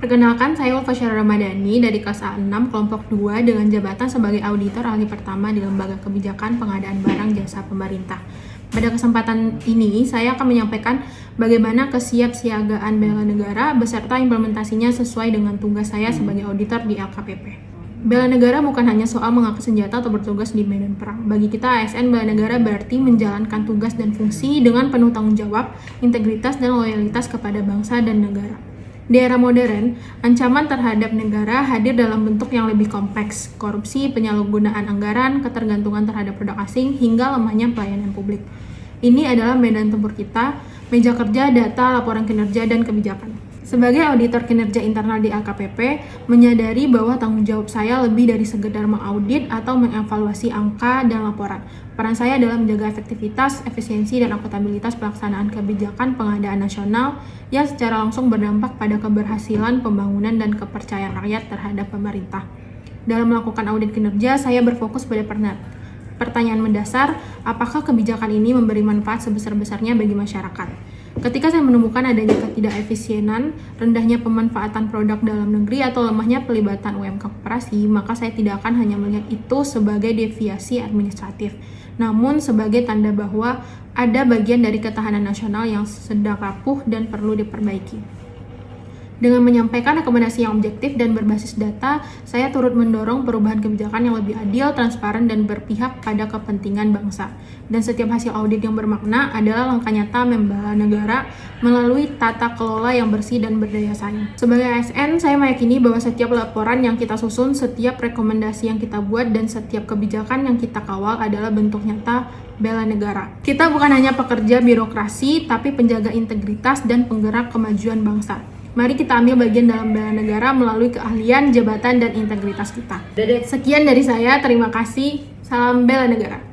Perkenalkan, saya Ulfa Syara Ramadhani dari kelas A6 kelompok 2 dengan jabatan sebagai auditor ahli pertama di Lembaga Kebijakan Pengadaan Barang Jasa Pemerintah. Pada kesempatan ini, saya akan menyampaikan bagaimana kesiapsiagaan bela negara beserta implementasinya sesuai dengan tugas saya sebagai auditor di LKPP. Bela negara bukan hanya soal mengangkat senjata atau bertugas di medan perang. Bagi kita ASN, bela negara berarti menjalankan tugas dan fungsi dengan penuh tanggung jawab, integritas, dan loyalitas kepada bangsa dan negara. Di era modern, ancaman terhadap negara hadir dalam bentuk yang lebih kompleks: korupsi, penyalahgunaan anggaran, ketergantungan terhadap produk asing, hingga lemahnya pelayanan publik. Ini adalah medan tempur kita, meja kerja, data, laporan kinerja, dan kebijakan. Sebagai auditor kinerja internal di LKPP, menyadari bahwa tanggung jawab saya lebih dari sekedar mengaudit atau mengevaluasi angka dan laporan. Peran saya adalah menjaga efektivitas, efisiensi, dan akuntabilitas pelaksanaan kebijakan pengadaan nasional yang secara langsung berdampak pada keberhasilan pembangunan dan kepercayaan rakyat terhadap pemerintah. Dalam melakukan audit kinerja, saya berfokus pada pertanyaan mendasar, apakah kebijakan ini memberi manfaat sebesar-besarnya bagi masyarakat? Ketika saya menemukan adanya ketidakefisienan, rendahnya pemanfaatan produk dalam negeri, atau lemahnya pelibatan UMK koperasi, maka saya tidak akan hanya melihat itu sebagai deviasi administratif, namun sebagai tanda bahwa ada bagian dari ketahanan nasional yang sedang rapuh dan perlu diperbaiki. Dengan menyampaikan rekomendasi yang objektif dan berbasis data, saya turut mendorong perubahan kebijakan yang lebih adil, transparan, dan berpihak pada kepentingan bangsa. Dan setiap hasil audit yang bermakna adalah langkah nyata membela negara melalui tata kelola yang bersih dan berdaya saing. Sebagai ASN, saya meyakini bahwa setiap laporan yang kita susun, setiap rekomendasi yang kita buat, dan setiap kebijakan yang kita kawal adalah bentuk nyata bela negara. Kita bukan hanya pekerja birokrasi, tapi penjaga integritas dan penggerak kemajuan bangsa. Mari kita ambil bagian dalam bela negara melalui keahlian, jabatan, dan integritas kita. Sekian dari saya, terima kasih. Salam bela negara.